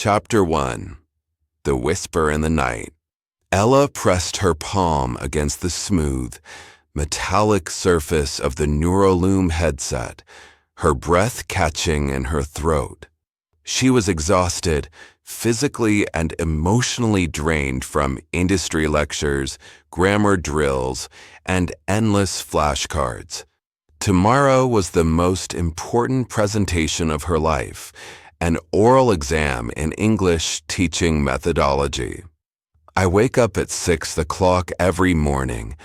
Chapter 1. The Whisper in the Night. Ella pressed her palm against the smooth, metallic surface of the Neuraloom headset, her breath catching in her throat. She was exhausted, physically and emotionally drained from industry lectures, grammar drills, and endless flashcards. Tomorrow was the most important presentation of her life, an oral exam in English teaching methodology. I wake up at 6 o'clock every morning.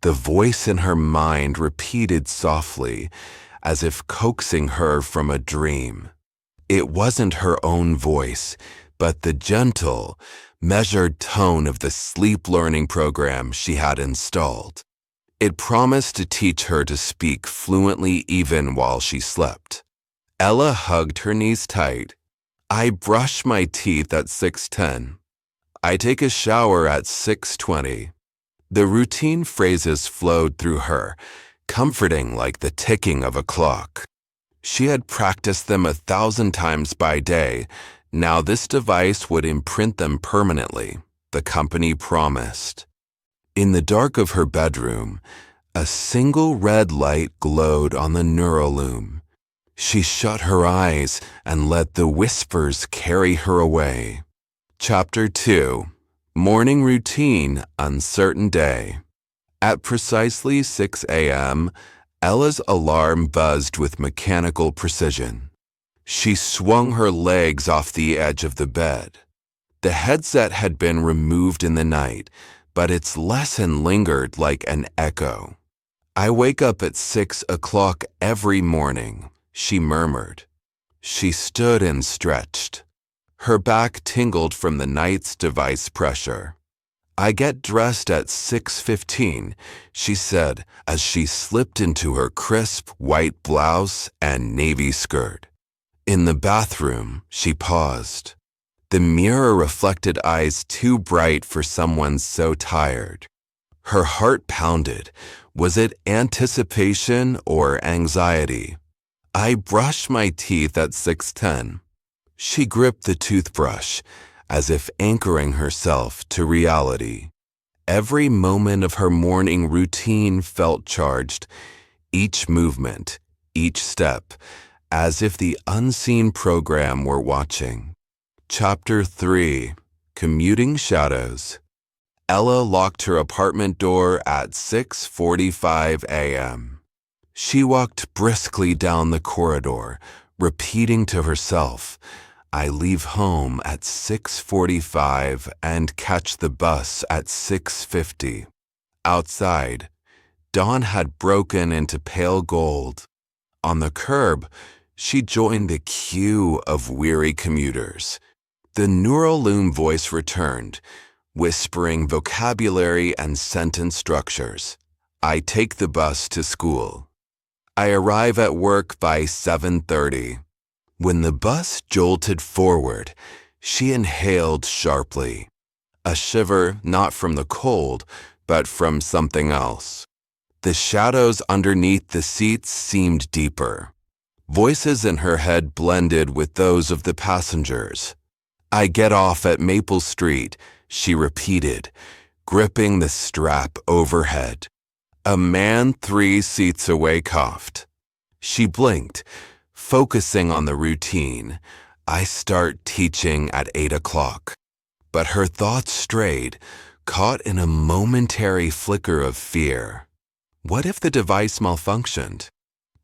The voice in her mind repeated softly, as if coaxing her from a dream. It wasn't her own voice, but the gentle, measured tone of the sleep learning program she had installed. It promised to teach her to speak fluently even while she slept. Ella hugged her knees tight. I brush my teeth at 6:10. I take a shower at 6:20. The routine phrases flowed through her, comforting like the ticking of a clock. She had practiced them 1,000 times by day. Now this device would imprint them permanently, the company promised. In the dark of her bedroom, a single red light glowed on the Neuraloom. She shut her eyes and let the whispers carry her away. Chapter 2. Morning Routine, Uncertain Day. At precisely 6 a.m., Ella's alarm buzzed with mechanical precision. She swung her legs off the edge of the bed. The headset had been removed in the night, but its lesson lingered like an echo. I wake up at 6 o'clock every morning, she murmured. She stood and stretched. Her back tingled from the night's device pressure. I get dressed at 6:15, she said as she slipped into her crisp white blouse and navy skirt. In the bathroom, she paused. The mirror reflected eyes too bright for someone so tired. Her heart pounded. Was it anticipation or anxiety? I brushed my teeth at 6:10. She gripped the toothbrush, as if anchoring herself to reality. Every moment of her morning routine felt charged, each movement, each step, as if the unseen program were watching. Chapter 3. Commuting Shadows. Ella locked her apartment door at 6:45 a.m. She walked briskly down the corridor, repeating to herself, I leave home at 6:45 and catch the bus at 6:50. Outside, dawn had broken into pale gold. On the curb, she joined the queue of weary commuters. The Neuraloom voice returned, whispering vocabulary and sentence structures. I take the bus to school. I arrive at work by 7:30. When the bus jolted forward, she inhaled sharply. A shiver not from the cold, but from something else. The shadows underneath the seats seemed deeper. Voices in her head blended with those of the passengers. I get off at Maple Street, she repeated, gripping the strap overhead. A man 3 seats away coughed. She blinked, focusing on the routine. I start teaching at 8 o'clock. But her thoughts strayed, caught in a momentary flicker of fear. What if the device malfunctioned?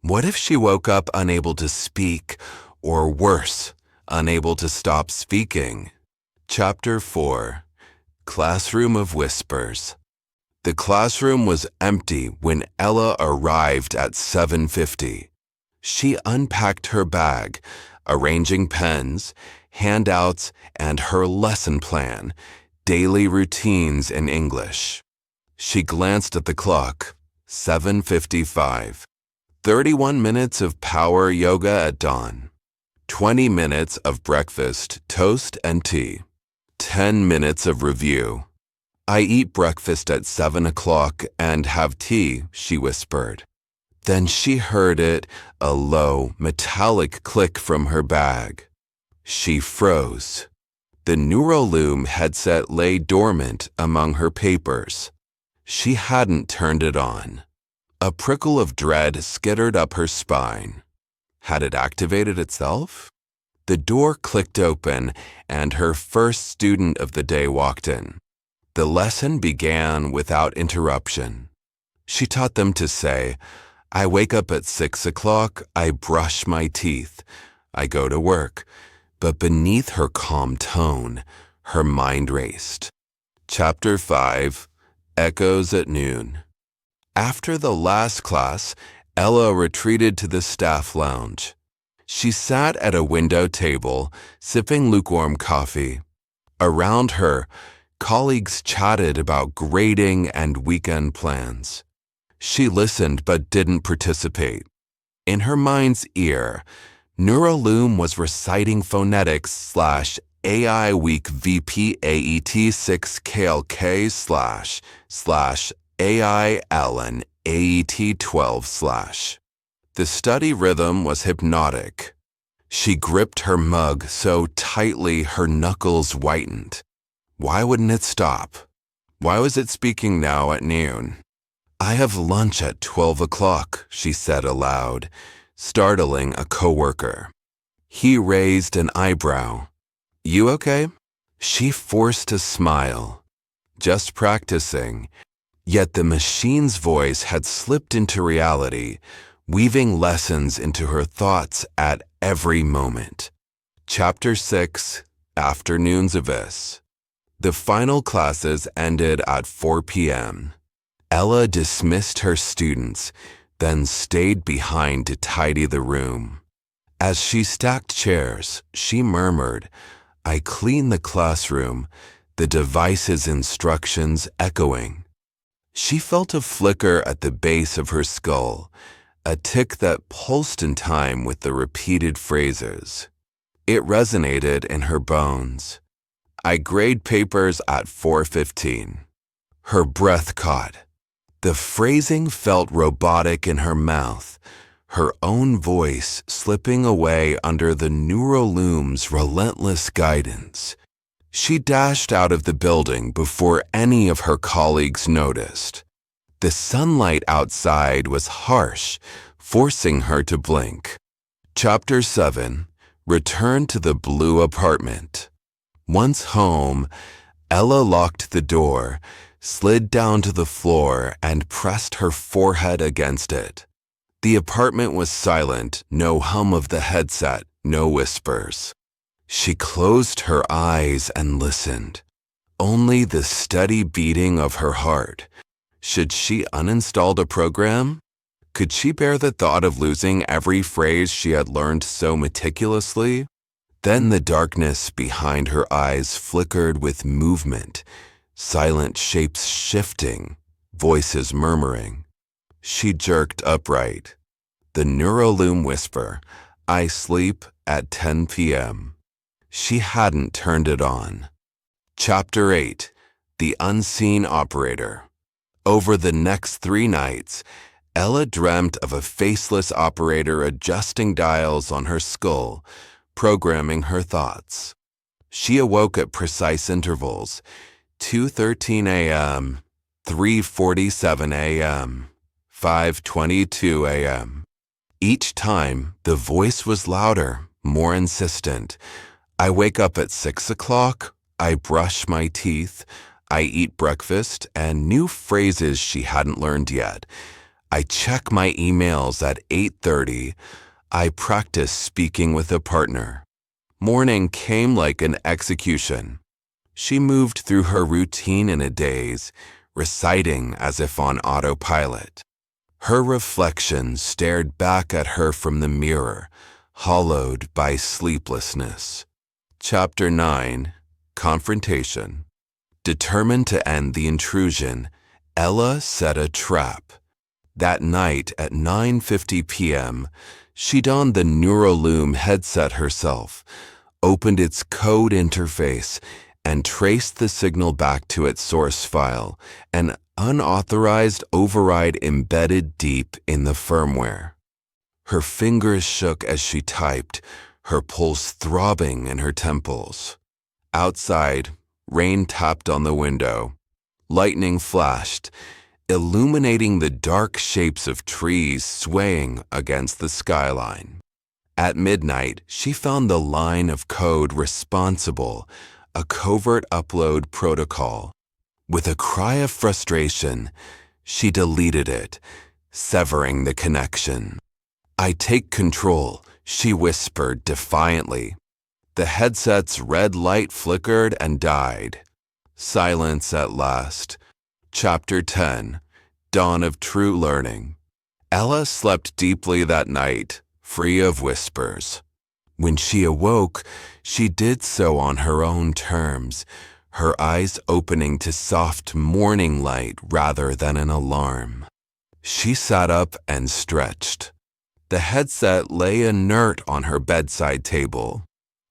What if she woke up unable to speak, or worse, unable to stop speaking? Chapter 4. Classroom of Whispers. The classroom was empty when Ella arrived at 7:50. She unpacked her bag, arranging pens, handouts, and her lesson plan, daily routines in English. She glanced at the clock, 7:55. 31 minutes of power yoga at dawn. 20 minutes of breakfast, toast, and tea. 10 minutes of review. I eat breakfast at 7 o'clock and have tea, she whispered. Then she heard it, a low, metallic click from her bag. She froze. The NeuroLoom headset lay dormant among her papers. She hadn't turned it on. A prickle of dread skittered up her spine. Had it activated itself? The door clicked open, and her first student of the day walked in. The lesson began without interruption. She taught them to say, "I wake up at 6 o'clock, I brush my teeth, I go to work." But beneath her calm tone, her mind raced. Chapter 5, Echoes at Noon. After the last class, Ella retreated to the staff lounge. She sat at a window table, sipping lukewarm coffee. Around her, colleagues chatted about grading and weekend plans. She listened but didn't participate. In her mind's ear, NeuroLoom was reciting phonetics / AI Week VP AET 6 KLK / AI Allen AET 12 / The study rhythm was hypnotic. She gripped her mug so tightly her knuckles whitened. Why wouldn't it stop? Why was it speaking now at noon? "I have lunch at 12 o'clock, she said aloud, startling a coworker. He raised an eyebrow. "You okay?" She forced a smile. "Just practicing." Yet the machine's voice had slipped into reality, weaving lessons into her thoughts at every moment. Chapter 6, Afternoons of This. The final classes ended at 4 p.m. Ella dismissed her students, then stayed behind to tidy the room. As she stacked chairs, she murmured, "I clean the classroom," the device's instructions echoing. She felt a flicker at the base of her skull, a tick that pulsed in time with the repeated phrases. It resonated in her bones. "I grade papers at 4:15. Her breath caught. The phrasing felt robotic in her mouth, her own voice slipping away under the NeuroLoom's relentless guidance. She dashed out of the building before any of her colleagues noticed. The sunlight outside was harsh, forcing her to blink. Chapter 7, Return to the Blue Apartment. Once home, Ella locked the door, slid down to the floor, and pressed her forehead against it. The apartment was silent, no hum of the headset, no whispers. She closed her eyes and listened. Only the steady beating of her heart. Should she uninstall the program? Could she bear the thought of losing every phrase she had learned so meticulously? Then the darkness behind her eyes flickered with movement, silent shapes shifting, voices murmuring. She jerked upright. The NeuroLoom whisper, "I sleep at 10 p.m. She hadn't turned it on. Chapter 8, The Unseen Operator. Over the next 3 nights, Ella dreamt of a faceless operator adjusting dials on her skull, programming her thoughts. She awoke at precise intervals, 2:13 a.m., 3:47 a.m., 5:22 a.m. Each time, the voice was louder, more insistent. "I wake up at 6 o'clock, I brush my teeth, I eat breakfast," and new phrases she hadn't learned yet. "I check my emails at 8:30, I practice speaking with a partner." Morning came like an execution. She moved through her routine in a daze, reciting as if on autopilot. Her reflection stared back at her from the mirror, hollowed by sleeplessness. Chapter 9, Confrontation. Determined to end the intrusion, Ella set a trap. That night at 9:50 p.m., she donned the NeuroLoom headset herself, opened its code interface, and traced the signal back to its source file, an unauthorized override embedded deep in the firmware. Her fingers shook as she typed, her pulse throbbing in her temples. Outside, rain tapped on the window. Lightning flashed, illuminating the dark shapes of trees swaying against the skyline. At midnight, she found the line of code responsible, a covert upload protocol. With a cry of frustration, she deleted it, severing the connection. "I take control," she whispered defiantly. The headset's red light flickered and died. Silence at last. Chapter 10. Dawn of True Learning. Ella slept deeply that night, free of whispers. When she awoke, she did so on her own terms, her eyes opening to soft morning light rather than an alarm. She sat up and stretched. The headset lay inert on her bedside table.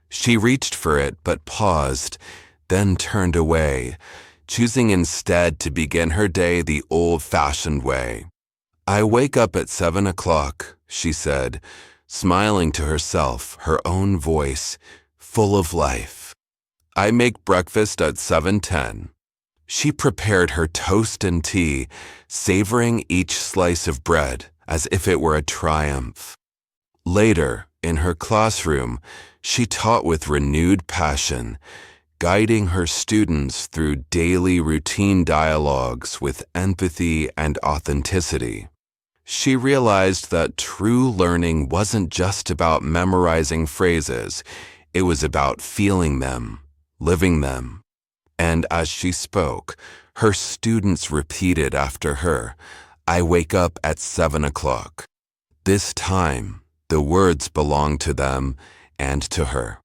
She reached for it but paused, then turned away, choosing instead to begin her day the old-fashioned way. "I wake up at 7 o'clock, she said, smiling to herself, her own voice, full of life. "I make breakfast at 7:10. She prepared her toast and tea, savoring each slice of bread as if it were a triumph. Later, in her classroom, she taught with renewed passion, guiding her students through daily routine dialogues with empathy and authenticity. She realized that true learning wasn't just about memorizing phrases, it was about feeling them, living them. And as she spoke, her students repeated after her, "I wake up at 7 o'clock. This time, the words belonged to them and to her.